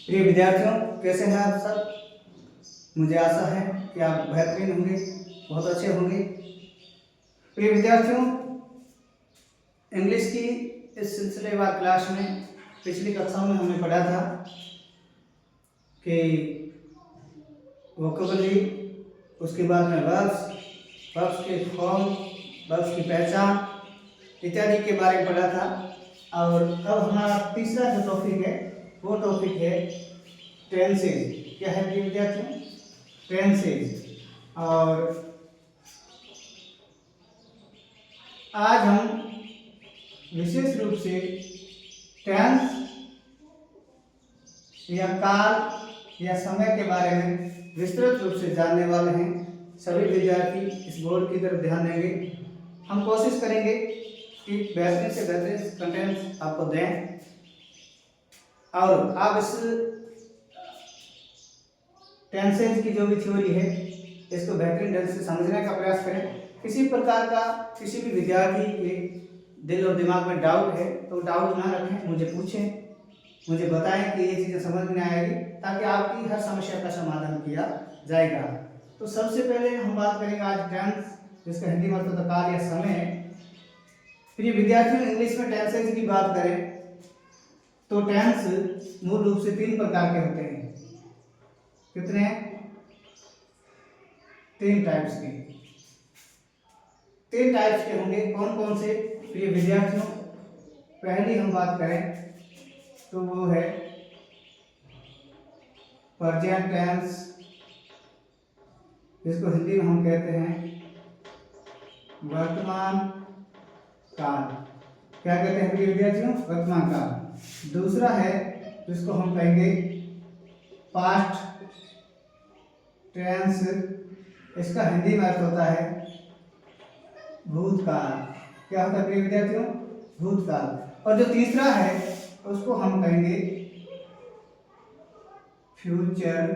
प्रिय विद्यार्थियों, कैसे हैं आप सब। मुझे आशा है कि आप बेहतरीन होंगे, बहुत अच्छे होंगे। प्रिय विद्यार्थियों, इंग्लिश की इस सिलसिलेवार क्लास में पिछली कक्षाओं में हमने पढ़ा था कि वोकैबुलरी, उसके बाद में वर्ब्स, वर्ब्स के फॉर्म, वर्ब्स की पहचान इत्यादि के बारे में पढ़ा था। और अब हमारा तीसरा जो टॉपिक है वो टॉपिक है टेंसेज। क्या है प्रिय विद्यार्थियों? टेंसेज। और आज हम विशेष रूप से टेंस या काल या समय के बारे में विस्तृत रूप से जानने वाले हैं। सभी विद्यार्थी इस बोर्ड की तरफ ध्यान देंगे। हम कोशिश करेंगे कि बेहतरीन से बेहतरीन कंटेंट आपको दें और आप इस टेंसेज की जो भी थ्योरी है इसको बेहतरीन ढंग से समझने का प्रयास करें। किसी प्रकार का किसी भी विद्यार्थी के दिल और दिमाग में डाउट है तो डाउट ना रखें, मुझे पूछें, मुझे बताएं कि ये चीज़ें समझ में आएगी, ताकि आपकी हर समस्या का समाधान किया जाएगा। तो सबसे पहले हम बात करेंगे आज टेंस, जिसका हिंदी में मतलब काल या समय। प्रिय विद्यार्थियों, इंग्लिश में टेंसेज की बात करें तो टेंस मूल रूप से 3 प्रकार के होते हैं। कितने हैं? 3 टाइप्स के। 3 टाइप्स के होंगे। कौन कौन से प्रिय विद्यार्थियों? पहली हम बात करें तो वो है प्रेजेंट टेंस, जिसको हिंदी में हम कहते हैं वर्तमान काल। क्या कहते हैं प्रिय विद्यार्थियों? वर्तमान काल। दूसरा है जिसको हम कहेंगे पास्ट टेंस, इसका हिंदी में अर्थ होता है भूतकाल। क्या होता है प्रिय विद्यार्थियों? भूतकाल। और जो तीसरा है उसको हम कहेंगे फ्यूचर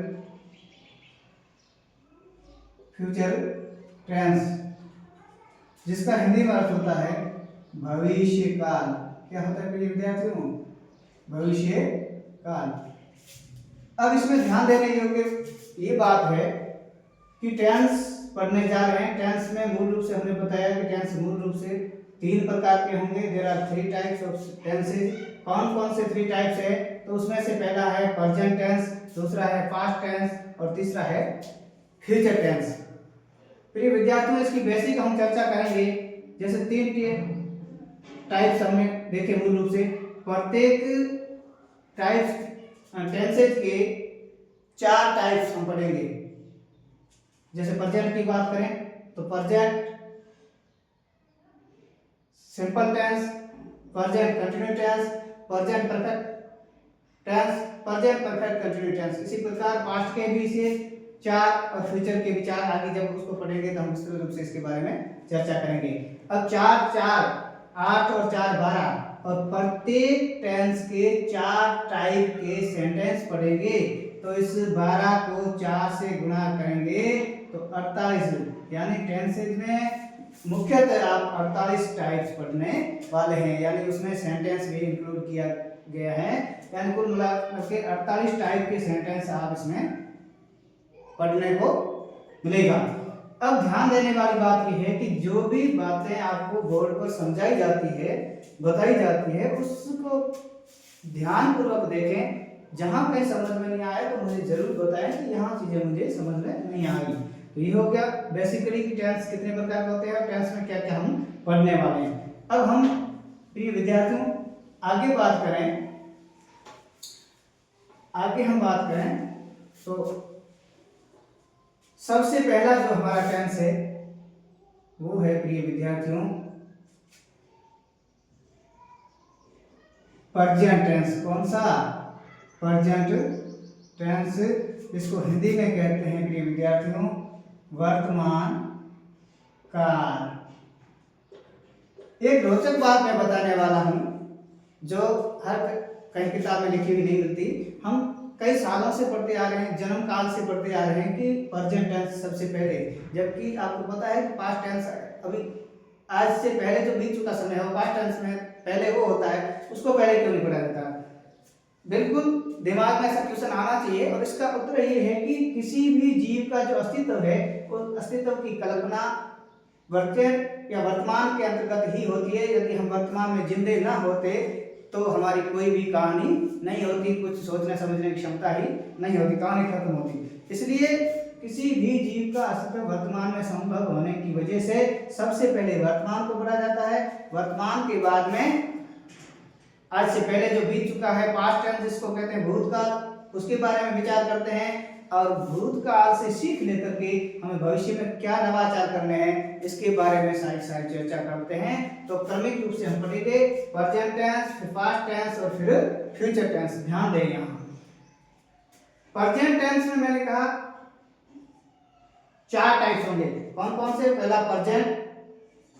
टेंस, जिसका हिंदी में अर्थ होता है भविष्य काल। क्या होता है प्रिय विद्यार्थियों? भविष्य काल। अब इसमें ध्यान देने योग्य ये बात है कि टेंस पढ़ने जा रहे हैं। टेंस में मूल रूप से हमने बताया कि टेंस मूल रूप से 3 प्रकार के होंगे। There are 3 types of tenses. कौन कौन से 3 टाइप्स है? तो उसमें से पहला है प्रेजेंट टेंस, दूसरा है पास्ट टेंस और तीसरा है फ्यूचर टेंस। प्रिय विद्यार्थियों, इसकी बेसिक हम चर्चा करेंगे। जैसे 3 टाइप्स हमने देखे मूल रूप से। प्रत्येक टाइप्स टेंसेज के 4 टाइप्स हम पढ़ेंगे। जैसे प्रेजेंट की बात करें तो present simple tense, present continuous tense, present perfect tense, present perfect continuous tense. इसी प्रकार पास्ट के भी से 4 और फ्यूचर के भी 4। आगे जब उसको पढ़ेंगे तो हम विस्तृत रूप से इसके बारे में चर्चा करेंगे। अब 4 4 8 और 4 12 और प्रत्येक टेंस के 4 टाइप के सेंटेंस पढ़ेंगे। तो इस 12 को 4 से गुणा करेंगे तो 48, यानी टेंसेज में मुख्यतः आप 48 टाइप्स पढ़ने वाले हैं। यानी उसमें सेंटेंस भी इंक्लूड किया गया है। यानी कुल मिलाकर के 48 टाइप के सेंटेंस आप इसमें पढ़ने को मिलेगा। अब ध्यान देने वाली बात यह है कि जो भी बातें आपको बोर्ड पर समझाई जाती है, बताई जाती है, उसको ध्यानपूर्वक देखें। जहां कहीं समझ में नहीं आए तो मुझे जरूर बताएं कि यहाँ चीजें मुझे समझ में नहीं आई। तो ये हो गया बेसिकली कि टेंस कितने प्रकार के होते हैं और टेंस में क्या क्या हम पढ़ने वाले हैं। अब हम प्रिय विद्यार्थियों आगे बात करें तो सबसे पहला जो हमारा टेंस है वो है प्रिय विद्यार्थियों प्रेजेंट टेंस। कौन सा? प्रेजेंट टेंस, इसको हिंदी में कहते हैं प्रिय विद्यार्थियों वर्तमान काल। एक रोचक बात मैं बताने वाला हूं जो हर कई किताब में लिखी हुई नहीं मिलती। हम कई सालों से पढ़ते आ रहे हैं, जन्म काल से पढ़ते आ रहे हैं कि प्रेजेंट टेंस सबसे पहले, जबकि आपको पता है कि पास्ट टेंस अभी आज से पहले जो बीत चुका समय है वो पास्ट टेंस में पहले वो होता है, उसको पहले क्यों नहीं पढ़ा जाता? बिल्कुल दिमाग में ऐसा क्वेश्चन आना चाहिए, और इसका उत्तर ये है कि किसी भी जीव का जो अस्तित्व है उस अस्तित्व की कल्पना वर्तमान या वर्तमान के अंतर्गत ही होती है। यदि हम वर्तमान में जिंदे ना होते तो हमारी कोई भी कहानी नहीं होती, कुछ सोचने समझने की क्षमता ही नहीं होती, कहानी खत्म होती। इसलिए किसी भी जीव का अस्तित्व वर्तमान में संभव होने की वजह से सबसे पहले वर्तमान को पढ़ा जाता है। वर्तमान के बाद में आज से पहले जो बीत चुका है, पास्ट टेंस जिसको कहते हैं भूतकाल, उसके बारे में विचार करते हैं, और भूतकाल से सीख लेकर के हमें भविष्य में क्या नवाचार करने हैं इसके बारे में सारी चर्चा करते हैं। तो क्रमिक रूप से हम पढ़ेंगे प्रेजेंट टेंस, फिर पास्ट टेंस और फिर फ्यूचर टेंस। ध्यान दें यहाँ प्रेजेंट टेंस में मैंने कहा 4 टाइप्स होंगे। कौन कौन से? पहला प्रेजेंट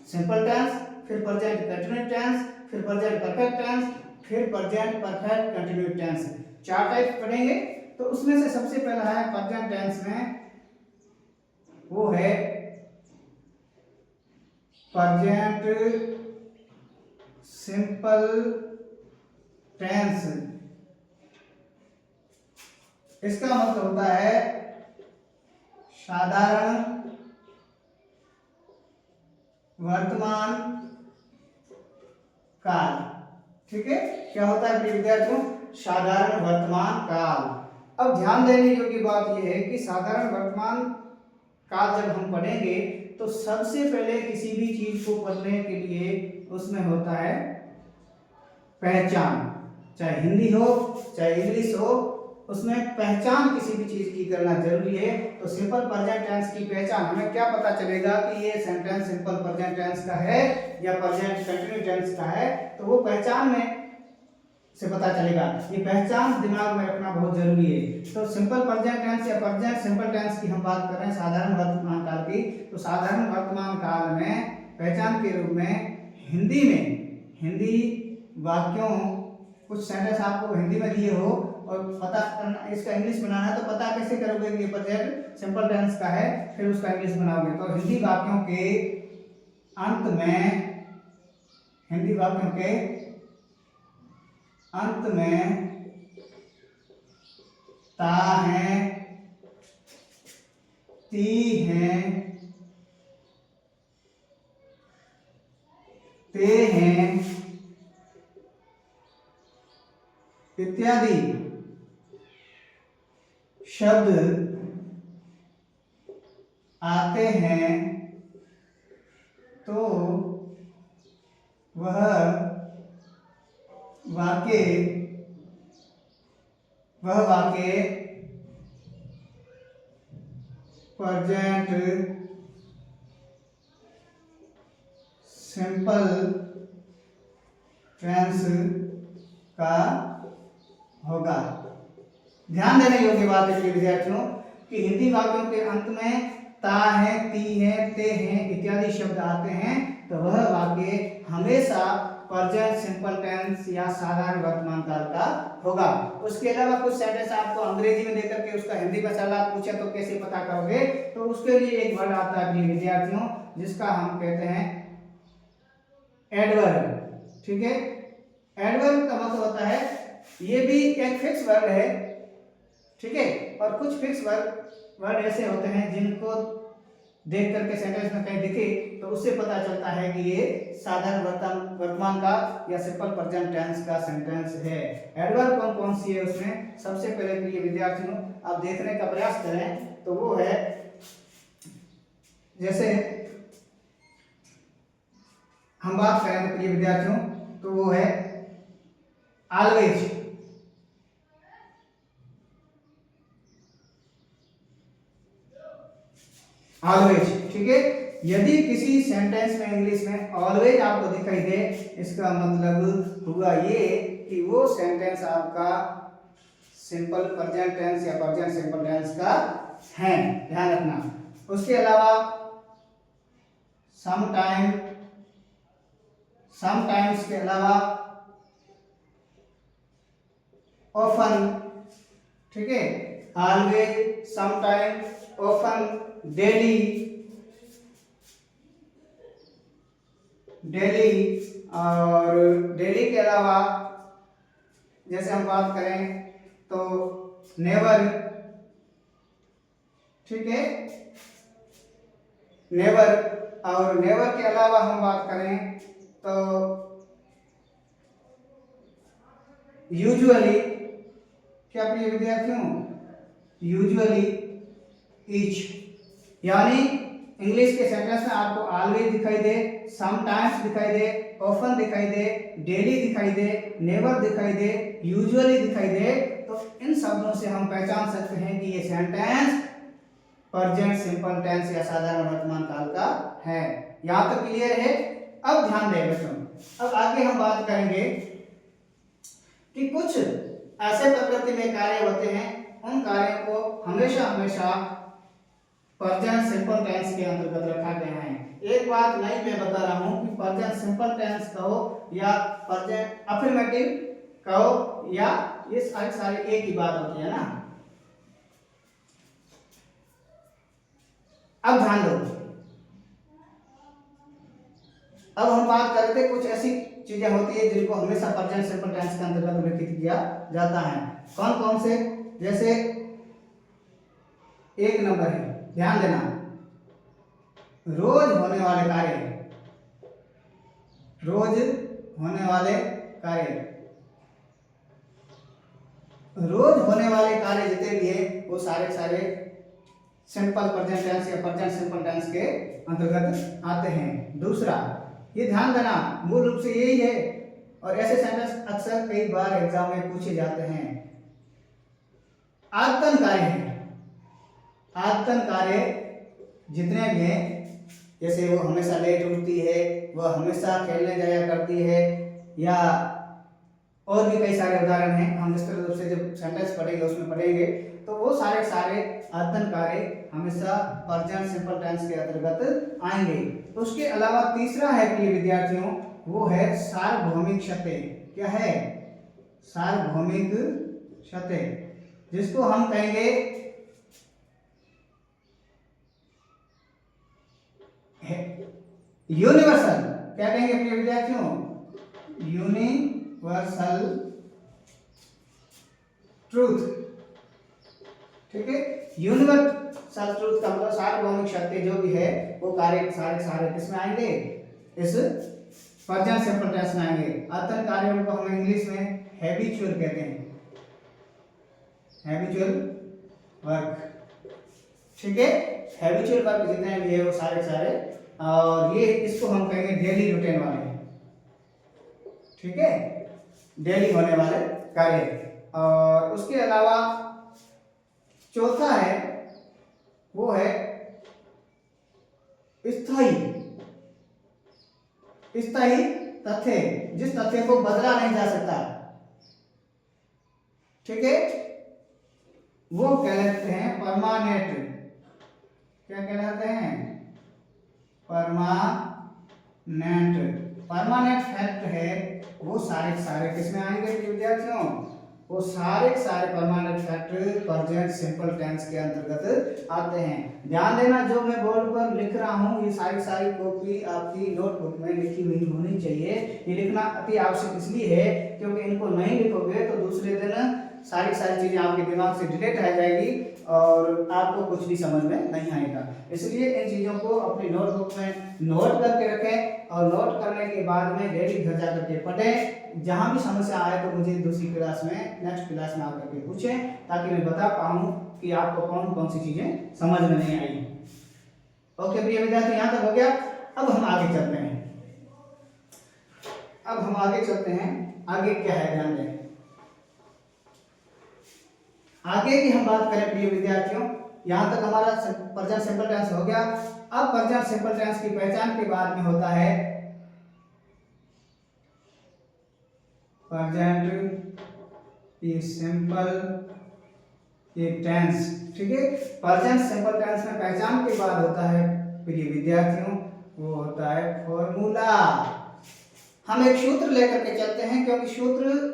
सिंपल टेंस, फिर प्रेजेंट कंटिन्यूस टेंस, फिर प्रेजेंट परफेक्ट टेंस, फिर present perfect continuous tense. 4 type पढ़ेंगे। तो उसमें से सबसे पहला है प्रेजेंट टेंस में, वो है प्रेजेंट सिंपल टेंस। इसका मतलब होता है साधारण वर्तमान काल। ठीक है, क्या होता है प्रिय विद्यार्थियों? साधारण वर्तमान काल। अब ध्यान देने योग्य बात यह है कि साधारण वर्तमान काल जब हम पढ़ेंगे तो सबसे पहले किसी भी चीज को पढ़ने के लिए उसमें होता है पहचान। चाहे हिंदी हो चाहे इंग्लिश हो, उसमें पहचान किसी भी चीज की करना जरूरी है। तो सिंपल प्रेजेंट टेंस की पहचान, हमें क्या पता चलेगा कि ये सेंटेंस सिंपल प्रेजेंट टेंस का है या प्रेजेंट कंटिन्यूस टेंस का है? तो वो पहचान में से पता चलेगा। ये पहचान दिमाग में रखना बहुत जरूरी है। तो सिंपल प्रेजेंट टेंस या प्रेजेंट सिंपल टेंस की हम बात कर रहे हैं साधारण वर्तमान काल की। तो साधारण वर्तमान काल में पहचान के रूप में हिंदी वाक्यों, कुछ सेंटेंस आपको हिंदी में दिए हो और पता करना इसका इंग्लिश बनाना है, तो पता कैसे करोगे कि प्रेजेंट सिंपल टेंस का है, फिर उसका इंग्लिश बनाओगे। तो हिंदी वाक्यों के अंत में ता है, ती है, ते हैं इत्यादि शब्द आते हैं तो वह वाक्य प्रेजेंट सिंपल टेंस का होगा। ध्यान देने योग्य बात है विद्यार्थियों कि हिंदी वाक्यों के अंत में ता है, ती है, ते हैं इत्यादि शब्द आते हैं तो वह वाक्य हमेशा प्रेजेंट सिंपल टेंस या साधारण वर्तमान काल का होगा। उसके अलावा कुछ सेंटेंस आपको अंग्रेजी में देकर के उसका हिंदी में सवाल पूछे तो कैसे पता करोगे? तो उसके लिए एक वर्ड आता है विद्यार्थियों जिसका हम कहते हैं एडवर्ब। ठीक है, एडवर्ब का मतलब होता है, ये भी एक फिक्स वर्ड है। ठीक है, और कुछ फिक्स वर्ड ऐसे होते हैं जिनको देख करके सेंटेंस में कहीं दिखे तो उससे पता चलता है कि ये साधारण वर्तमान का या सिंपल प्रेजेंट टेंस का सेंटेंस है। एडवर्ब कौन कौन सी है उसमें? सबसे पहले प्रिय विद्यार्थियों आप देखने का प्रयास करें तो वो है, जैसे हम बात करें तो प्रिय विद्यार्थियों तो वो है ऑलवेज। ऑलवेज, ठीक है। यदि किसी सेंटेंस में इंग्लिश में ऑलवेज आपको दिखाई दे, इसका मतलब हुआ ये कि वो सेंटेंस आपका सिंपल प्रेजेंट टेंस या प्रेजेंट सिंपल टेंस का है, ध्यान रखना। उसके अलावा समटाइम्स के अलावा ऑफन, ठीक है, ऑलवेज, समटाइम, ऑफन, डेली और डेली के अलावा जैसे हम बात करें तो नेवर, ठीक है, नेवर। और नेवर के अलावा हम बात करें तो यूजुअली, क्या प्रिय विद्यार्थियों, यूजुअली, ईच। यानी इंग्लिश के सेंटेंस में आपको ऑलवेज दिखाई दे, समटाइम्स दिखाई दे, ऑफन दिखाई दे, डेली दिखाई दे, नेवर दिखाई दे, यूजुअली दिखाई दे, तो इन शब्दों से हम पहचान सकते हैं कि ये सेंटेंस प्रेजेंट सिंपल टेंस या साधारण वर्तमान काल का है। यहां तक क्लियर है? अब ध्यान दें बच्चों, अब आगे हम बात करेंगे कि कुछ ऐसे प्रकृति में कार्य होते हैं, उन कार्यों को हमेशा हमेशा प्रेजेंट सिंपल टेंस के अंतर्गत रखा गया है। एक बात नहीं मैं बता रहा हूं कि प्रेजेंट सिंपल टेंस कहो या प्रेजेंट अफर्मेटिव कहो, या ये सारी एक ही बात होती है ना। अब ध्यान दो, अब हम बात करते हैं कुछ ऐसी चीजें होती है जिनको हमेशा प्रेजेंट सिंपल टेंस के अंतर्गत उल्लेखित किया जाता है। कौन कौन से? जैसे एक नंबर है, ध्यान देना, रोज होने वाले कार्य, रोज होने वाले कार्य, रोज होने वाले कार्य जितने भी है वो सारे सारे सिंपल प्रेजेंट टेंस या प्रेजेंट सिंपल टेंस के अंतर्गत आते हैं। दूसरा, ये ध्यान देना, मूल रूप से यही है, और ऐसे सेंटेंस अक्सर कई बार एग्जाम में पूछे जाते हैं। आदतन कार्य है, आदतन कार्य जितने भी हैं, जैसे वो हमेशा लेट उठती है, वह हमेशा खेलने जाया करती है, या और भी कई सारे उदाहरण हैं, हम इस तरह से जब सेंटेंस पढ़ेंगे उसमें पढ़ेंगे, तो वो सारे सारे आदतन कार्य हमेशा प्रेजेंट सिंपल टेंस के अंतर्गत आएंगे। उसके अलावा तीसरा है प्रिय विद्यार्थियों, वो है सार्वभौमिक शर्तें। क्या है? सार्वभौमिक शर्तें, जिसको हम कहेंगे यूनिवर्सल। क्या कहेंगे प्रिय विद्यार्थियों? यूनिवर्सल ट्रूथ, ठीक है। यूनिवर्सल ट्रूथ का मतलब सार्वभौमिक शर्तें जो भी है वो कार्य सारे सारे किसमें आएंगे? इस प्रेजेंट सिंपल टेंस में आएंगे। आदतन कार्यों को हम इंग्लिश में हैबिचुअल कहते हैं, हैबिचुअल वर्क, ठीक है। हैबिचुअल वर्क जितने भी है वो सारे सारे, और ये इसको हम कहेंगे डेली रूटीन वाले, ठीक है, डेली होने वाले कार्य। और उसके अलावा चौथा है वो है स्थायी, स्थायी तथ्य, जिस तथ्य को बदला नहीं जा सकता, ठीक है, वो कहलाते हैं परमानेंट। क्या कहलाते हैं? परमानेंट। परमानेंट फैक्ट है वो सारे सारे किसमें आएंगे विद्यार्थियों? वो सारे सारे permanent fact present simple tense के अंतर्गत आते हैं। ध्यान देना, जो मैं बोर्ड पर लिख रहा हूँ ये सारी सारी कॉपी आपकी नोटबुक में लिखी हुई होनी चाहिए। ये लिखना अति आवश्यक इसलिए है क्योंकि इनको नहीं लिखोगे तो दूसरे दिन सारी सारी चीजें आपके दिमाग से डिलीट हो जाएगी और आपको कुछ भी समझ में नहीं आएगा। इसलिए इन चीजों को अपनी नोटबुक में नोट करके रखें, और नोट करने के बाद में डेली घर जाकर के पढ़ें। जहां भी समस्या आए तो मुझे दूसरी क्लास में, नेक्स्ट क्लास में आकर के पूछें, ताकि मैं बता पाऊं कि आपको कौन कौन सी चीजें समझ में नहीं आई। ओके प्रिय विद्यार्थी, यहाँ तक हो गया। अब हम आगे चलते हैं, अब हम आगे चलते हैं। आगे क्या है ध्यान दें। आगे की हम बात करें प्रिय विद्यार्थियों, यहां तक हमारा प्रेजेंट सिंपल टेंस हो गया। अब प्रेजेंट सिंपल टेंस की पहचान के बाद में होता है प्रेजेंट सिंपल टेंस, ठीक है। प्रेजेंट सिंपल टेंस में पहचान के बाद होता है प्रिय विद्यार्थियों, वो होता है फॉर्मूला। हम एक सूत्र लेकर के चलते हैं, क्योंकि सूत्र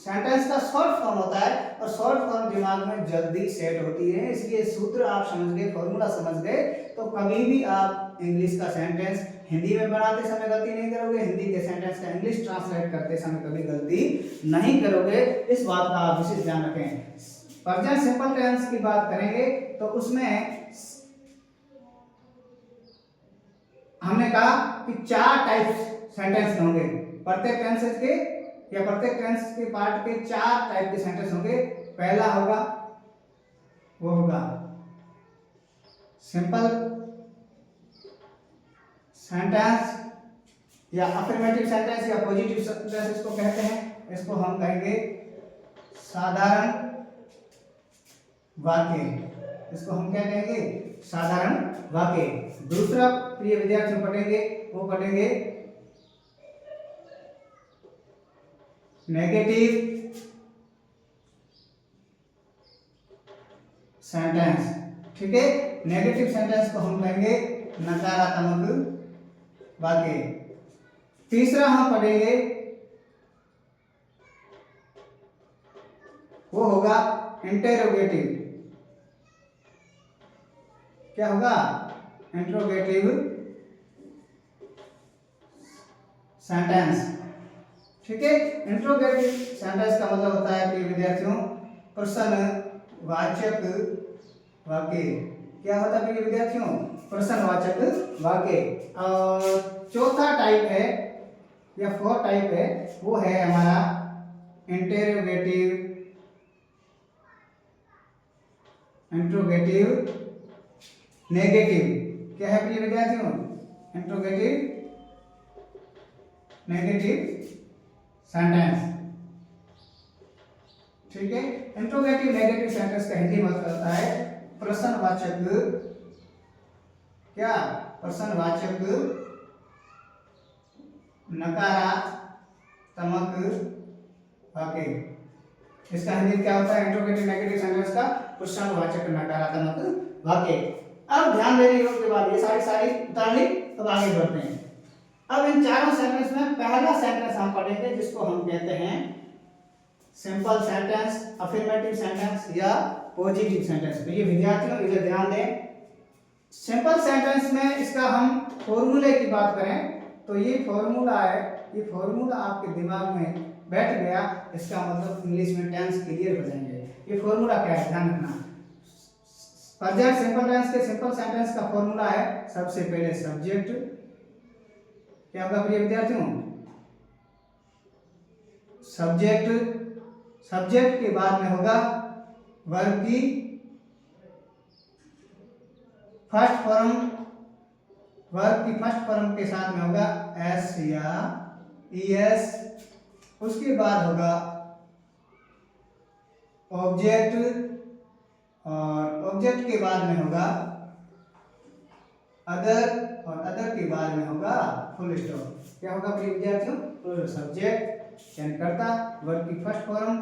सेंटेंस का शॉर्ट फॉर्म होता है और शॉर्ट फॉर्म दिमाग में जल्दी सेट होती है। इसलिए सूत्र आप समझ गए, फॉर्मूला समझ गए, तो कभी भी आप इंग्लिश का सेंटेंस हिंदी में बनाते समय गलती नहीं करोगे, हिंदी के सेंटेंस का इंग्लिश ट्रांसलेट करते समय कभी गलती नहीं करोगे, इस बात का आप विशेष ध्यान रखें। प्रेजेंट सिंपल टेंस की बात करेंगे तो उसमें हमने कहा कि 4 टाइप्स सेंटेंस होंगे, प्रत्येक टेंसेस के या प्रत्येक टेंस के पार्ट के 4 टाइप के सेंटेंस होंगे। पहला होगा वो होगा सिंपल सेंटेंस या अफर्मेटिव सेंटेंस या पॉजिटिव सेंटेंस इसको कहते हैं, इसको हम कहेंगे साधारण वाक्य, इसको हम क्या कहेंगे, साधारण वाक्य। दूसरा प्रिय विद्यार्थी पढ़ेंगे, वो पढ़ेंगे नेगेटिव सेंटेंस, ठीक है। नेगेटिव सेंटेंस को हम कहेंगे नकारात्मक वाक्य। तीसरा हम पढ़ेंगे वो होगा इंटेरोगेटिव, क्या होगा, इंट्रोगेटिव सेंटेंस, ठीक है। इंट्रोगेटिव सेंटेंस का मतलब होता है कि विद्यार्थियों प्रश्नवाचक वाक्य, क्या होता है कि विद्यार्थियों, प्रश्नवाचक वाक्य। और चौथा टाइप है या 4 टाइप है, वो है हमारा इंटेरोगेटिव नेगेटिव, क्या है प्रिय विद्यार्थियों, इंट्रोगेटिव नेगेटिव सेंटेंस, ठीक है। इंट्रोगेटिव नेगेटिव सेंटेंस का हिंदी मतलब होता है प्रश्नवाचक, क्या, प्रश्नवाचक नकारात्मक वाक्य। इसका हिंदी क्या होता है, इंट्रोगेटिव नेगेटिव सेंटेंस का प्रश्नवाचक नकारात्मक वाक्य। अब ध्यान देने के बाद ये सारी उतार ली, अब आगे बढ़ते हैं। अब इन चारों सेंटेंस में पहला सेंटेंस हम पढ़ेंगे जिसको हम कहते हैं सिंपल सेंटेंस, अफर्मेटिव सेंटेंस या पॉजिटिव सेंटेंस। तो ये विद्यार्थियों इधर ध्यान दें, सिंपल सेंटेंस में इसका हम फॉर्मूले की बात करें तो ये फॉर्मूला है, ये फॉर्मूला आपके दिमाग में बैठ गया, इसका मतलब इंग्लिश में टेंस क्लियर हो जाएंगे। ये फॉर्मूला क्या है, ध्यान रखना। प्रेजेंट सिंपल टेंस के सिंपल सेंटेंस का फॉर्मूला है सबसे पहले सब्जेक्ट, क्या होगा प्रिय विद्यार्थियों, सब्जेक्ट के बाद में होगा वर्ब की फर्स्ट फॉर्म, वर्ब की फर्स्ट फॉर्म के साथ में होगा एस या ईएस, उसके बाद होगा ऑब्जेक्ट, और ऑब्जेक्ट के बाद में होगा अदर, और अदर के बाद में होगा फुल स्टॉप। क्या होगा प्रिय विद्यार्थियों, तो सब्जेक्ट यानी कर्ता, वर्ब की फर्स्ट फॉर्म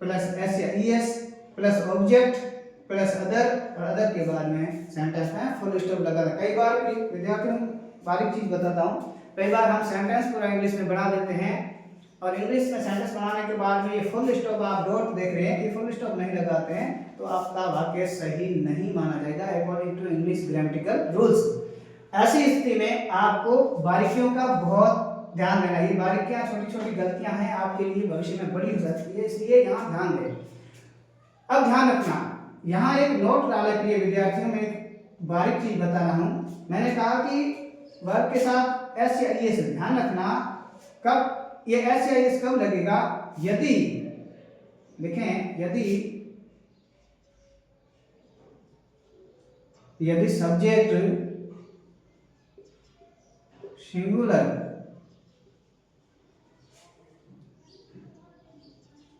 प्लस एस या ES plus object plus other, और अदर के बाद में सेंटेंस में फुल स्टॉप लगा। कई बार विद्यार्थियों बारीक चीज बताता हूँ, कई बार हम सेंटेंस पूरा इंग्लिश में बना देते हैं और इंग्लिश में सेंटेंस बनाने के बाद में ये फुल स्टॉप आप डॉट देख रहे हैं, ये फुल स्टॉप नहीं लगाते हैं तो आपका वाक्य सही नहीं माना जाएगा according to English grammatical rules. ऐसी स्थिति में आपको बारीकियों का बहुत ध्यान देना, ये बारीकियां छोटी छोटी गलतियां हैं आपके लिए भविष्य में बड़ी हो सकती है, इसलिए यहाँ ध्यान दें। अब ध्यान रखना, यहाँ एक नोट डाले प्रिय विद्यार्थियों, में एक बारीक चीज बता रहा हूँ। मैंने कहा कि वर्ब के साथ एस या ईएस, ध्यान रखना कब ये एस या ईएस कब लगेगा, यदि लिखें, यदि सब्जेक्ट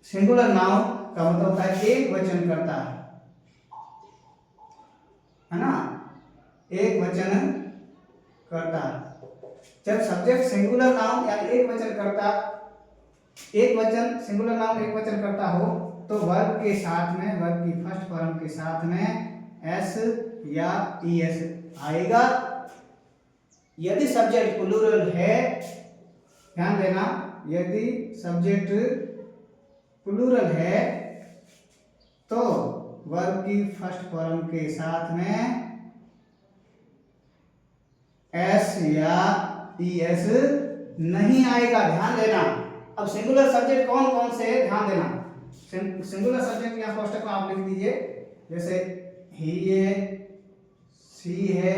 सिंगुलर नाउन का मतलब होता है एक वचन करता है ना, एक वचन करता। जब सब्जेक्ट सिंगुलर नाउन यानी एक वचन करता, एक वचन सिंगुलर नाउन एक वचन करता हो तो वर्ब के साथ में, वर्ब की फर्स्ट फॉर्म के साथ में एस या ईएस आएगा। यदि सब्जेक्ट प्लूरल है, ध्यान देना, यदि सब्जेक्ट प्लूरल है तो वर्ब की फर्स्ट फॉर्म के साथ में एस या ईएस नहीं आएगा, ध्यान देना। अब सिंगुलर सब्जेक्ट कौन कौन से है, ध्यान देना। सिंगुलर सब्जेक्ट यहाँ कोष्टक में आप लिख दीजिए, जैसे ही है, सी है,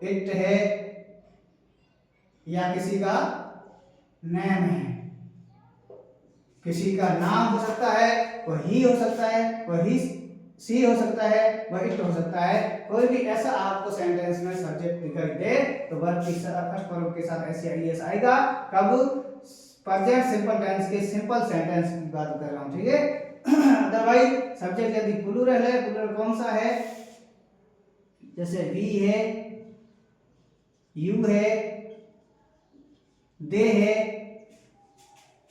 इट है, या किसी का नेम है। किसी का नाम हो सकता है, वह ही हो सकता है, वह ही सी हो सकता है, वह इट हो सकता है। कोई भी ऐसा आपको सेंटेंस में सब्जेक्ट दिखाई दे तो वर्ब की फर्स्ट फॉर्म के साथ एस या ईएस आएगा। कब? प्रेजेंट सिंपल टेंस के सिंपल सेंटेंस की बात कर रहा हूं, ठीक है। अदरवाइज सब्जेक्ट यदि प्लूरल है, प्लूरल कौन सा है, जैसे वी है, यू है, दे है,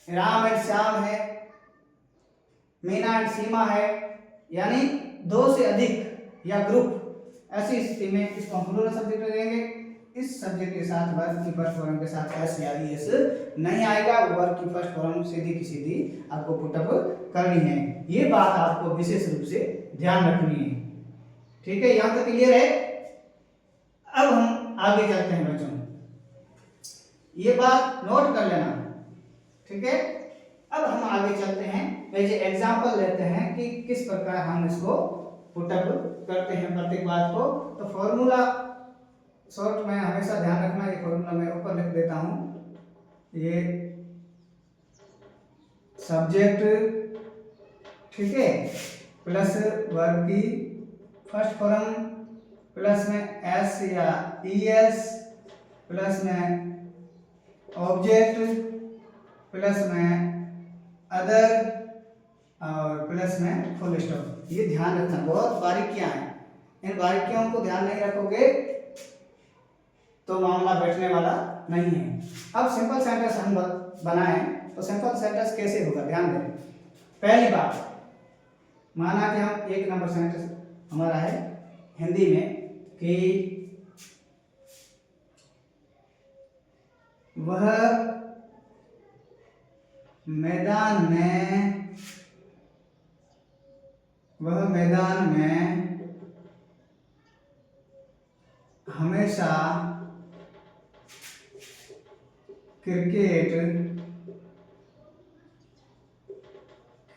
राम एंड श्याम है, मीना एंड सीमा है, यानी दो से अधिक या ग्रुप, ऐसी स्थिति में इसको हम प्लूरल सब्जेक्ट देंगे। इस सब्जेक्ट के साथ वर्ब की फर्स्ट फॉर्म के साथ एस या ईएस नहीं आएगा, वर्ब की फर्स्ट फॉर्म सीधी की सीधी आपको पुटअप करनी है। ये बात आपको विशेष रूप से ध्यान रखनी है, ठीक है। यहां तक क्लियर है। अब हम आगे चलते हैं बच्चों, ये बात नोट कर लेना, ठीक है। अब हम आगे चलते हैं, जैसे एग्जांपल लेते हैं कि किस प्रकार हम इसको पुटअप करते हैं प्रत्येक बात को। तो फॉर्मूला शॉर्ट में हमेशा ध्यान रखना, ये फॉर्मूला मैं ऊपर लिख देता हूं। ये सब्जेक्ट, ठीक है, प्लस वर्ब की फर्स्ट फॉर्म, प्लस में एस या ईएस, प्लस में ऑब्जेक्ट, प्लस में अदर, और प्लस में फुल स्टॉप। ये ध्यान रखना, बहुत बारीकियां हैं। इन बारीकियों को ध्यान नहीं रखोगे तो मामला बैठने वाला नहीं है। अब सिंपल सेंटेंस हम बनाएं तो सिंपल सेंटेंस कैसे होगा, ध्यान दें। पहली बात, माना कि हम एक नंबर सेंटेंस हमारा है हिंदी में कि वह मैदान में हमेशा क्रिकेट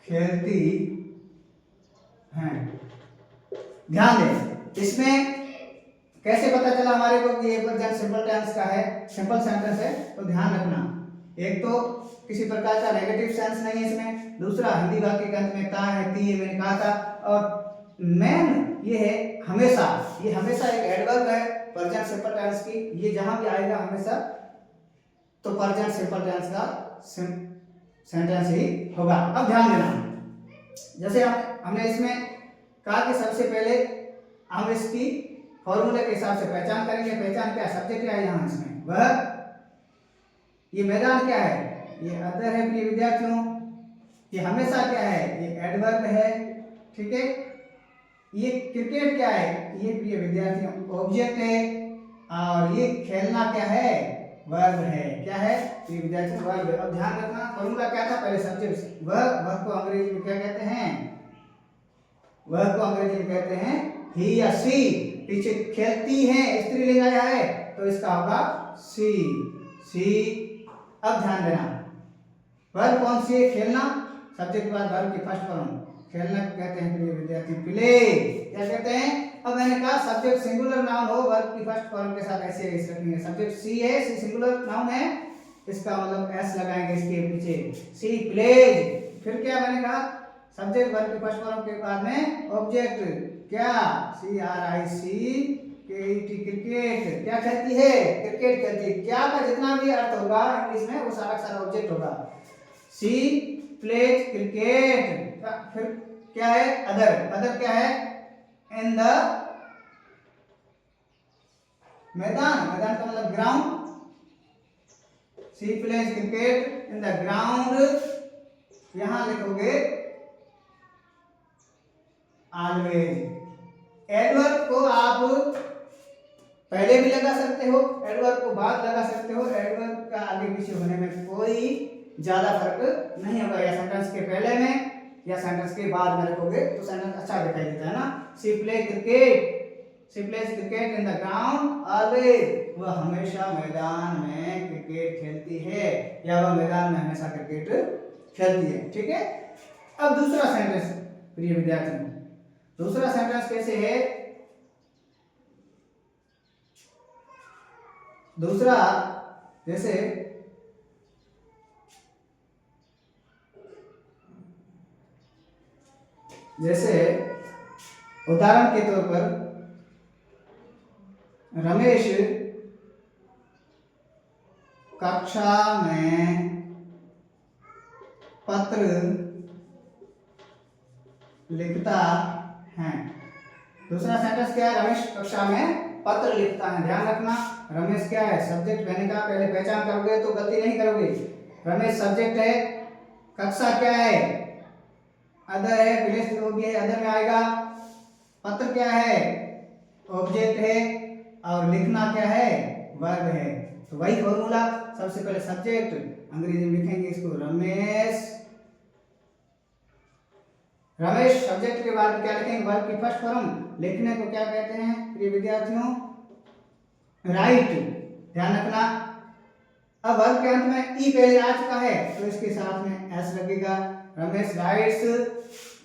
खेलती हैं। ध्यान दें, इसमें कैसे पता चला हमारे को कि ये प्रेजेंट सिंपल टेंस का है, सिंपल सेंटेंस है। तो ध्यान रखना, एक तो किसी प्रकार का नेगेटिव सेंस नहीं है इसमें, दूसरा हिंदी वाक्य के अंत में ता है, ती है, मैंने कहा था, और मेन ये है हमेशा। ये हमेशा एक एडवर्ब है प्रेजेंट सिंपल टेंस की, ये जहां भी आएगा हमेशा तो प्रेजेंट सिंपल टेंस का सेंटेंस ही होगा। अब ध्यान देना, जैसे हमने इसमें कहा कि सबसे पहले हम इसकी फॉर्मूले के हिसाब से पहचान करेंगे। पहचान क्या, सब्जेक्ट क्या है यहाँ इसमें, वह, ये मैदान क्या है, ये अदर है प्रिय विद्यार्थियों, ये हमेशा क्या है, ये एडवर्ब है, ठीक है। ये क्रिकेट क्या है, ये प्रिय विद्यार्थियों ऑब्जेक्ट है, और ये खेलना क्या है, वर्ब है। क्या है प्रिय विद्यार्थियों, वर्ब है। अब ध्यान रखना, फॉर्मूला क्या था, पहले सब्जेक्ट, वर्ब को अंग्रेजी में क्या कहते हैं, वर्ब को अंग्रेजी में कहते हैं ही या सी। पीछे खेलती है, स्त्रीलिंग आया है तो इसका होगा सी, सी। अब ध्यान देना, वर्ब कौन सी है, खेलना, सब्जेक्ट के बाद वर्ब की फर्स्ट फॉर्म, खेलना कहते हैं प्रिय विद्यार्थी प्ले, क्या कहते हैं। अब मैंने कहा सब्जेक्ट सिंगुलर नाउन हो, वर्ब की फर्स्ट फॉर्म के साथ ऐसे रखेंगे। सब्जेक्ट सी है, सी सिंगुलर नाउन है, इसका मतलब एस लगाएंगे इसके पीछे, सी प्लेज। फिर क्या मैंने कहा, सब्जेक्ट वर्ब की फर्स्ट फॉर्म के बाद में ऑब्जेक्ट, क्या, सी आर आई सी के ई टी, क्रिकेट, क्या खेलती है, क्रिकेट खेलती है। क्या का जितना भी अर्थ होगा इंग्लिश में वो सारा सारा ऑब्जेक्ट होगा। सी प्लेज क्रिकेट, फिर क्या है, अदर, अदर क्या है, इन द मैदान, मैदान का मतलब ground, she plays cricket in the ground, यहां लिखोगे ऑलवेज। एडवर्ब को आप पहले भी लगा सकते हो, एडवर्ब को बाद लगा सकते हो, एडवर्ब का आगे पीछे होने में कोई ज्यादा फर्क नहीं होगा। या सेंटेंस के पहले में या सेंटेंस के बाद में रखोगे तो सेंटेंस अच्छा दिखाई देता है ना। She play cricket, she plays cricket in the ground always. वह हमेशा मैदान में क्रिकेट खेलती है, या वह मैदान में हमेशा क्रिकेट खेलती है। ठीक है। अब दूसरा सेंटेंस प्रिय विद्यार्थियों, दूसरा सेंटेंस कैसे है? दूसरा जैसे उदाहरण के तौर पर रमेश कक्षा में पत्र लिखता है। दूसरा सेंटेंस क्या है? रमेश कक्षा में पत्र लिखता है। ध्यान रखना, रमेश क्या है? सब्जेक्ट कहने का पहले पहचान करोगे तो गलती नहीं करोगे। रमेश सब्जेक्ट है, कक्षा क्या है? अदर है, प्लेस जो भी है अदर में आएगा। पत्र क्या है? ऑब्जेक्ट है, और लिखना क्या है? वर्ब है। तो वही फॉर्मूला, सबसे पहले सब्जेक्ट अंग्रेजी में लिखेंगे इसको रमेश। रमेश सब्जेक्ट के बाद क्या लिखेंगे? वर्ब की फर्स्ट फॉर्म। लिखने को क्या कहते हैं प्रिय विद्यार्थियों? राइट। ध्यान रखना, अब वर्ब के अंत में ई पहले आ चुका है तो इसके साथ में एस लगेगा। रमेश राइट्स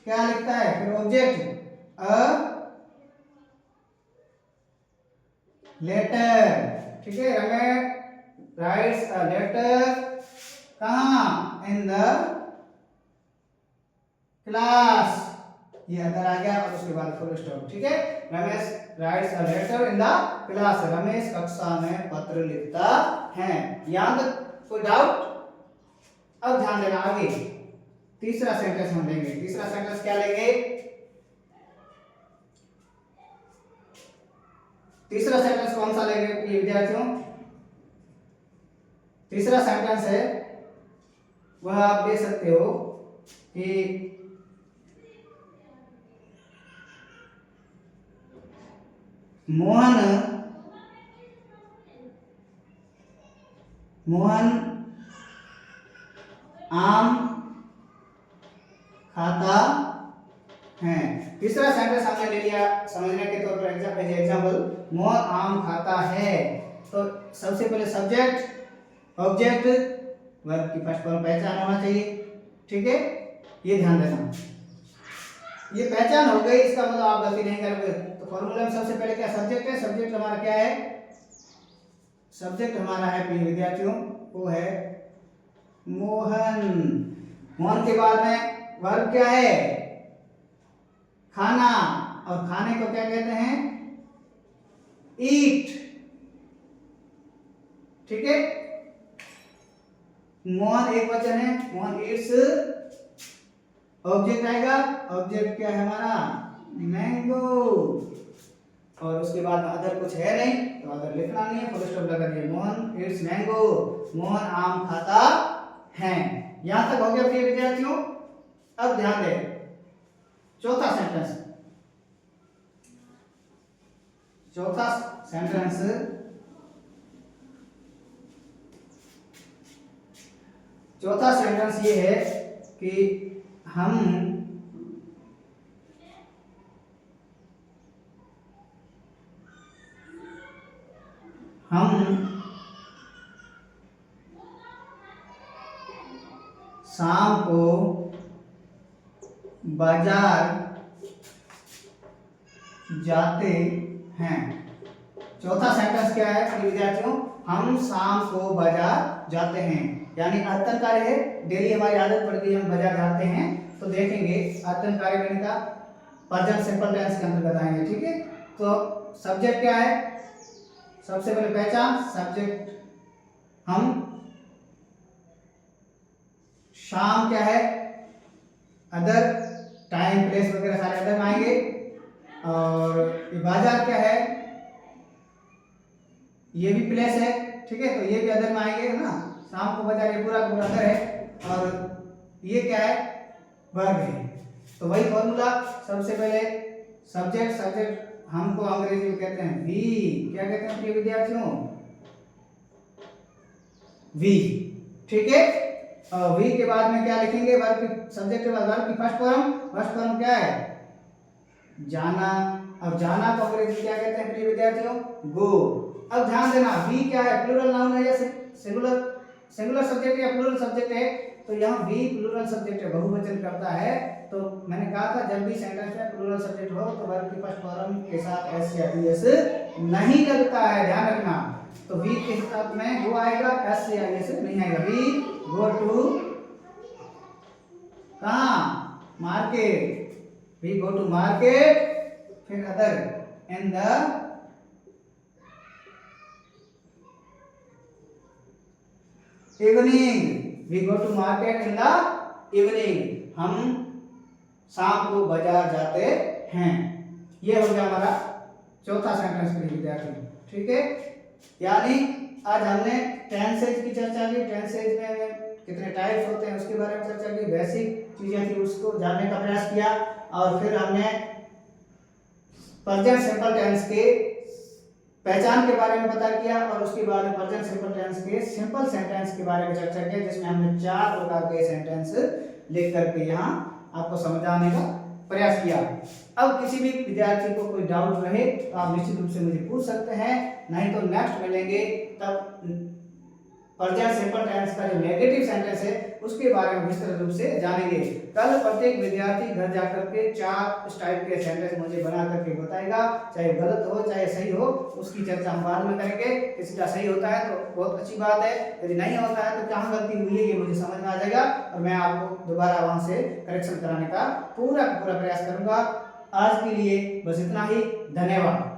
क्या लिखता है? फिर ऑब्जेक्ट अ लेटर। ठीक है, रमेश राइट्स अ लेटर कहाँ? इन द क्लास। ये अंदर आ गया और उसके बाद फुल स्टॉप। ठीक है, Ramesh writes a letter in the class. Ramesh कक्षा में पत्र लिखता है। यहां तक कोई डाउट? अब ध्यान देना आगे, तीसरा सेंटेंस हम लेंगे। तीसरा सेंटेंस क्या लेंगे? तीसरा सेंटेंस कौन सा लेंगे प्रिय विद्यार्थियों? तीसरा सेंटेंस है वह आप दे सकते हो कि मोहन आम खाता है। तीसरा सेंटेंस हमने ले लिया समझने के तौर पर एग्जाम्पल, मोहन आम खाता है। तो सबसे पहले सब्जेक्ट ऑब्जेक्ट वर्ब की फर्स्ट फॉर्म पहचान होना चाहिए। ठीक है, ये ध्यान देना। ये पहचान हो गई, इसका मतलब आप गलती नहीं करोगे। तो फॉर्मूला में सबसे पहले क्या सब्जेक्ट है? सब्जेक्ट हमारा क्या है? सब्जेक्ट हमारा है प्रिय विद्यार्थियों वो है मोहन। मोहन के बाद में वर्ब क्या है? खाना, और खाने को क्या कहते हैं? ईट। ठीक है, मोहन एक वचन है, मोहन ईट्स। ऑब्जेक्ट आएगा, ऑब्जेक्ट क्या है हमारा? मैंगो। और उसके बाद अदर कुछ है नहीं तो अदर लिखना नहीं है, फुल स्टॉप लगा दिए। मोहन ईट्स मैंगो, मोहन आम खाता है। यहां तक हो गया प्रिय विद्यार्थियों। अब ध्यान दें, चौथा सेंटेंस। चौथा सेंटेंस ये है कि हम शाम को बाजार जाते हैं। चौथा सेंटेंस क्या है विद्यार्थियों? हम शाम को बाजार जाते हैं, यानी आयतन कार्य है। डेली हमारी आदत पड़ती है हम बाजार जाते हैं, तो देखेंगे आयतन कार्य करने का प्रेजेंट सिंपल टेंस के अंतर्गत आएंगे। ठीक है, तो सब्जेक्ट क्या है? सबसे पहले पहचान, सब्जेक्ट हम, शाम क्या है? अदर, टाइम प्लेस वगैरह सारे अदर में आएंगे। और ये बाजार क्या है? ये भी प्लेस है। ठीक है, तो ये भी अदर में आएंगे ना। शाम को बाजार ये पूरा पूरा अदर है, और ये क्या है? वर्ब है। तो वही फॉर्मूला, सबसे पहले सब्जेक्ट हमको अंग्रेजी में कहते हैं वी। क्या कहते हैं प्रिय विद्यार्थियों? वी। ठीक है, वी के बाद में क्या लिखेंगे? वर्ब की, सब्जेक्ट के बाद वर्ब की फर्स्ट फॉर्म क्या है? जाना। अब जाना को अंग्रेजी क्या कहते हैं प्रिय विद्यार्थियों? गो। अब ध्यान देना, वी क्या है, प्लूरल नाउन है या सिंगुलर सब्जेक्ट या प्लूरल सब्जेक्ट है? तो यहाँ वी प्लूरल सब्जेक्ट है, बहुवचन करता है। तो मैंने कहा था जब भी सेंटेंस में प्लूरल सब्जेक्ट हो तो वर्ब की फर्स्ट फॉर्म के साथ एस या ईएस नहीं लगता है, ध्यान रखना। तो वी के साथ में वो आएगा, एस या ईएस नहीं आएगा। वी गो टू कहाँ, market, we go to market, फिर other in the evening, we go to market in the evening, हम शाम को बाजार जाते हैं। ये हो गया हमारा चौथा सेंटेंस के लिए विद्यार्थी, ठीक है। यानी आज हमने टेंसेज की चर्चा की, टेंसेज में कितने टाइप्स होते हैं उसके बारे में चर्चा की, बेसिक चीजें थी उसको जानने का प्रयास किया, और फिर हमने प्रेजेंट सिंपल टेंस के पहचान के बारे में पता किया, और उसके बाद में प्रेजेंट सिंपल टेंस के सिंपल सेंटेंस के बारे में चर्चा किया, जिसमें हमने 4 प्रकार के सेंटेंस लिख करके यहाँ आपको समझाने का प्रयास किया। अब किसी भी विद्यार्थी को कोई डाउट रहे तो आप निश्चित रूप से मुझे पूछ सकते हैं, नहीं तो नेक्स्ट मिलेंगे तब प्रेजेंट सिंपल टेंस का जो नेगेटिव सेंटेंस है उसके बारे में विस्तृत रूप से जानेंगे। कल प्रत्येक विद्यार्थी घर जाकर के 4 इस टाइप के सेंटेंस मुझे बना करके बताएगा, चाहे गलत हो चाहे सही हो, उसकी चर्चा हम बाद में करेंगे। किसी का सही होता है तो बहुत अच्छी बात है, यदि नहीं होता है तो कहाँ गलती हुई है ये मुझे समझ में आ जाएगा, और मैं आपको दोबारा वहां से करेक्शन कराने का पूरा प्रयास करूंगा। आज के लिए बस इतना ही, धन्यवाद।